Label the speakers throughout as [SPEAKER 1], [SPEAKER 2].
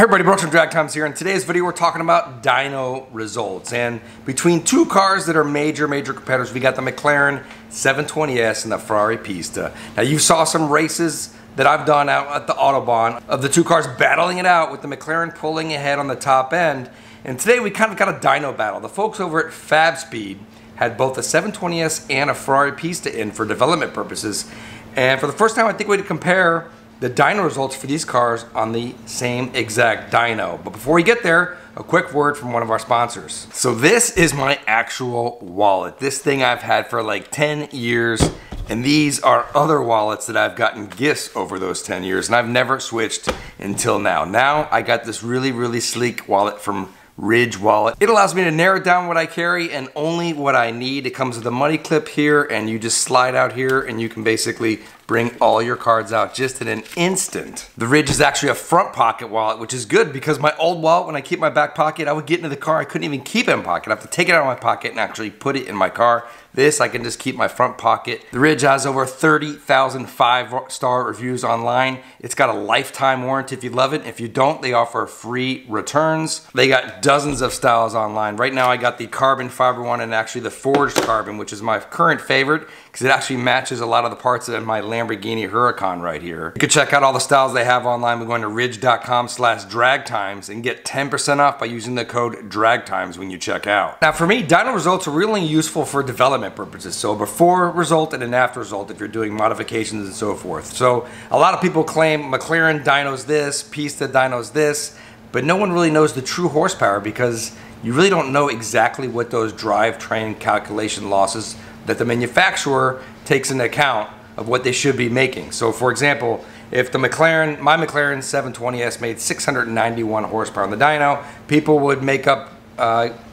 [SPEAKER 1] Hey everybody, Brooks from Drag Times here. In today's video, we're talking about dyno results. And between two cars that are major competitors, we got the McLaren 720S and the Ferrari Pista. Now you saw some races that I've done out at the Autobahn of the two cars battling it out with the McLaren pulling ahead on the top end. And today we kind of got a dyno battle. The folks over at Fabspeed had both a 720S and a Ferrari Pista in for development purposes. And for the first time, I think we had to compare the dyno results for these cars on the same exact dyno. But before we get there, a quick word from one of our sponsors. So this is my actual wallet. This thing I've had for like 10 years, and these are other wallets that I've gotten gifts over those 10 years, and I've never switched until now. Now I got this really sleek wallet from Ridge Wallet. It allows me to narrow down what I carry and only what I need. It comes with a money clip here, and you just slide out here and you can basically bring all your cards out just in an instant. The Ridge is actually a front pocket wallet, which is good because my old wallet, when I keep my back pocket, I would get into the car, I couldn't even keep it in pocket. I have to take it out of my pocket and actually put it in my car. This, I can just keep my front pocket. The Ridge has over 30,000 5-star reviews online. It's got a lifetime warranty if you love it. If you don't, they offer free returns. They got dozens of styles online. Right now I got the carbon fiber one and actually the forged carbon, which is my current favorite because it actually matches a lot of the parts of my Lamborghini Huracan right here. You can check out all the styles they have online by going to ridge.com/dragtimes and get 10% off by using the code DRAGTIMES when you check out. Now for me, dyno results are really useful for development purposes. So before result and an after result if you're doing modifications and so forth. So a lot of people claim McLaren dynos this, Pista dynos this, but no one really knows the true horsepower because you really don't know exactly what those drivetrain calculation losses that the manufacturer takes into account of what they should be making. So for example, if the McLaren, my McLaren 720S made 691 horsepower on the dyno, people would make up,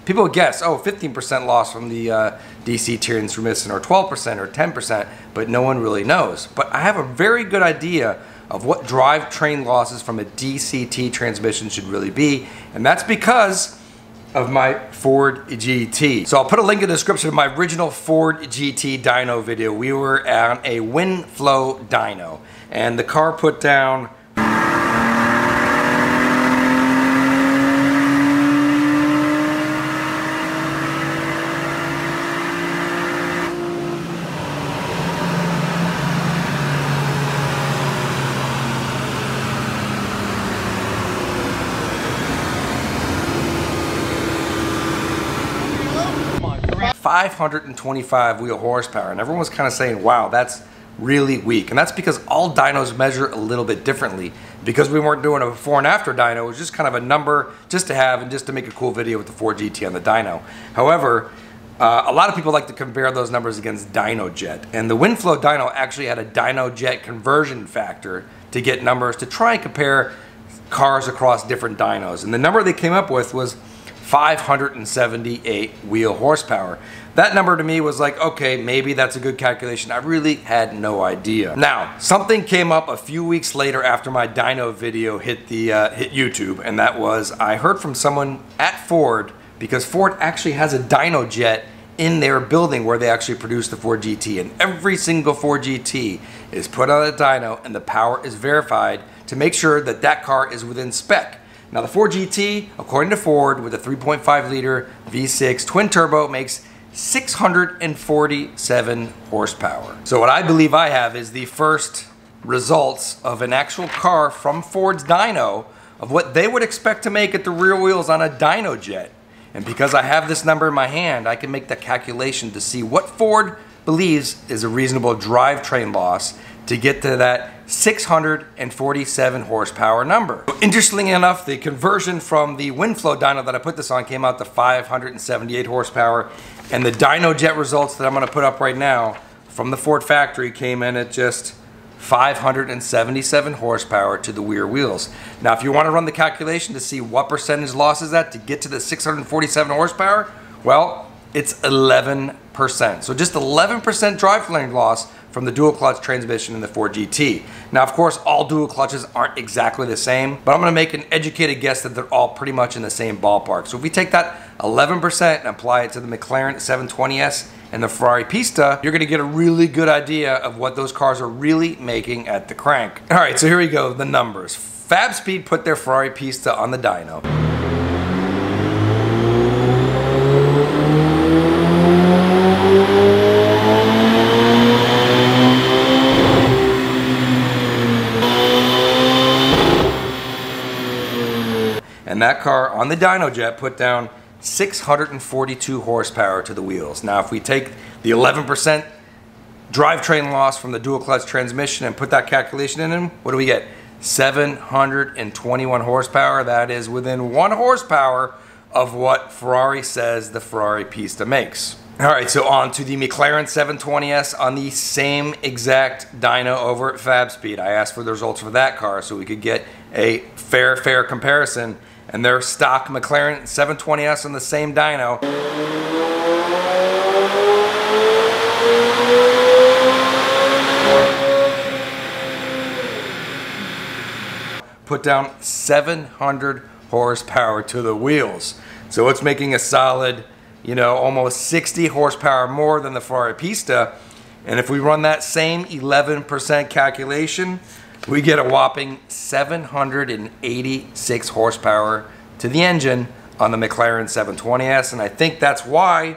[SPEAKER 1] people would guess, oh, 15% loss from the DC transmission, or 12% or 10%, but no one really knows. But I have a very good idea of what drivetrain losses from a DCT transmission should really be, and that's because of my Ford GT. So I'll put a link in the description of my original Ford GT dyno video. We were on a wind flow dyno, and the car put down 525 wheel horsepower, and everyone was kind of saying, wow, that's really weak. And that's because all dynos measure a little bit differently. Because we weren't doing a before and after dyno, it was just kind of a number just to have and just to make a cool video with the Ford GT on the dyno. However, a lot of people like to compare those numbers against DynoJet, and the WindFlow dyno actually had a DynoJet conversion factor to get numbers to try and compare cars across different dynos. And the number they came up with was 578 wheel horsepower. That number to me was like, okay, maybe that's a good calculation. I really had no idea. Now, something came up a few weeks later after my dyno video hit YouTube, and that was I heard from someone at Ford, because Ford actually has a DynoJet in their building where they actually produce the Ford GT, and every single Ford GT is put on a dyno and the power is verified to make sure that that car is within spec. Now the Ford GT, according to Ford, with a 3.5 liter V6 twin turbo, makes 647 horsepower. So what I believe I have is the first results of an actual car from Ford's dyno of what they would expect to make at the rear wheels on a DynoJet. And because I have this number in my hand, I can make the calculation to see what Ford believes is a reasonable drivetrain loss to get to that 647 horsepower number. Interestingly enough, the conversion from the WindFlow dyno that I put this on came out to 578 horsepower, and the DynoJet results that I'm going to put up right now from the Ford factory came in at just 577 horsepower to the rear wheels. Now if you want to run the calculation to see what percentage loss is that to get to the 647 horsepower, well, it's 11%. So just 11% drivetrain loss from the dual clutch transmission in the Ford GT. Now of course all dual clutches aren't exactly the same, but I'm going to make an educated guess that they're all pretty much in the same ballpark. So if we take that 11% and apply it to the McLaren 720S and the Ferrari Pista, you're gonna get a really good idea of what those cars are really making at the crank. All right, so here we go, the numbers. Fabspeed put their Ferrari Pista on the dyno. And that car on the dyno jet put down 642 horsepower to the wheels. Now if we take the 11% drivetrain loss from the dual clutch transmission and put that calculation in, what do we get? 721 horsepower. That is within 1 horsepower of what Ferrari says the Ferrari Pista makes. All right, so on to the McLaren 720S on the same exact dyno over at Fabspeed. I asked for the results for that car so we could get a fair comparison. And their stock McLaren 720S on the same dyno put down 700 horsepower to the wheels. So it's making a solid, you know, almost 60 horsepower more than the Ferrari Pista. And if we run that same 11% calculation, we get a whopping 786 horsepower to the engine on the McLaren 720S, and I think that's why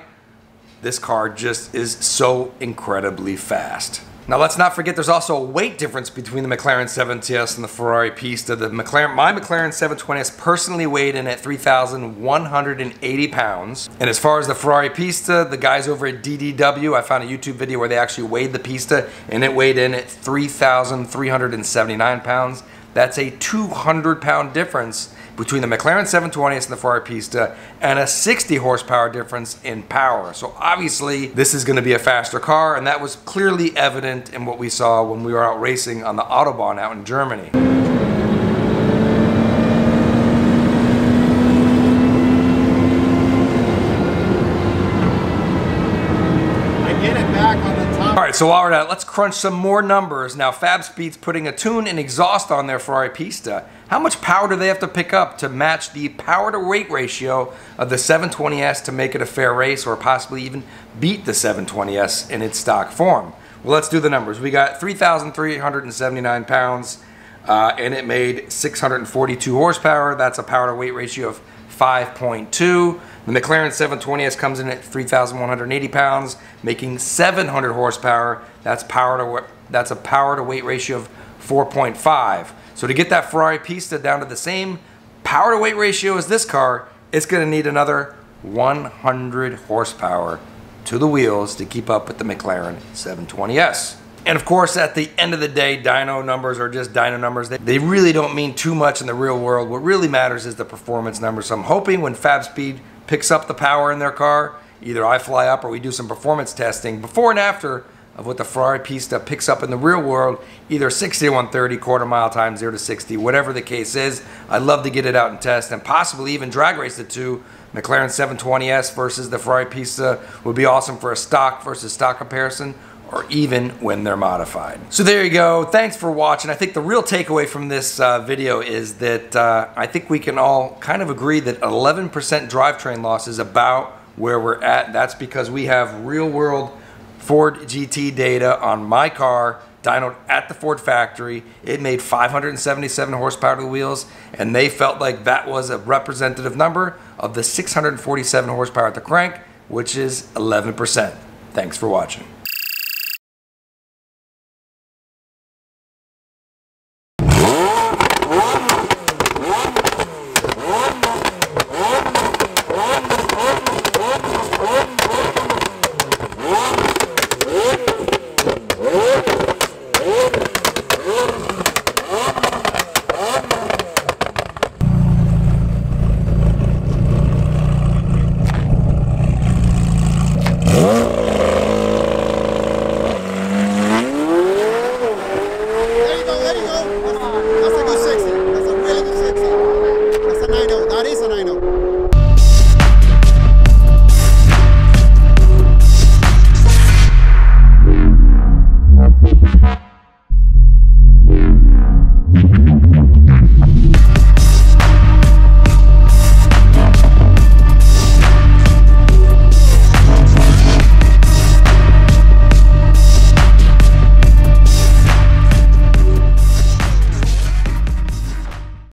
[SPEAKER 1] this car just is so incredibly fast. Now let's not forget there's also a weight difference between the McLaren 720S and the Ferrari Pista. My McLaren 720S personally weighed in at 3,180 pounds. And as far as the Ferrari Pista, the guys over at DDW, I found a YouTube video where they actually weighed the Pista and it weighed in at 3,379 pounds. That's a 200-pound difference between the McLaren 720S and the Ferrari Pista, and a 60 horsepower difference in power. So obviously this is going to be a faster car, and that was clearly evident in what we saw when we were out racing on the Autobahn out in Germany. Alright, so while we're at it, let's crunch some more numbers. Now Fabspeed's putting a tune and exhaust on their Ferrari Pista. How much power do they have to pick up to match the power to weight ratio of the 720S to make it a fair race, or possibly even beat the 720S in its stock form? Well, let's do the numbers. We got 3,379 pounds and it made 642 horsepower. That's a power to weight ratio of 5.2. The McLaren 720S comes in at 3,180 pounds, making 700 horsepower. That's a power to weight ratio of 4.5. So to get that Ferrari Pista down to the same power to weight ratio as this car, it's going to need another 100 horsepower to the wheels to keep up with the McLaren 720S. And of course, at the end of the day, dyno numbers are just dyno numbers. They really don't mean too much in the real world. What really matters is the performance numbers. So I'm hoping when Fabspeed picks up the power in their car, either I fly up or we do some performance testing before and after of what the Ferrari Pista picks up in the real world, either 60 to 130, quarter mile time, 0 to 60, whatever the case is. I'd love to get it out and test and possibly even drag race the two. McLaren 720S versus the Ferrari Pista would be awesome for a stock versus stock comparison, or even when they're modified. So there you go. Thanks for watching. I think the real takeaway from this video is that I think we can all kind of agree that 11% drivetrain loss is about where we're at. That's because we have real world Ford GT data on my car, dynoed at the Ford factory. It made 577 horsepower to the wheels, and they felt like that was a representative number of the 647 horsepower at the crank, which is 11%. Thanks for watching.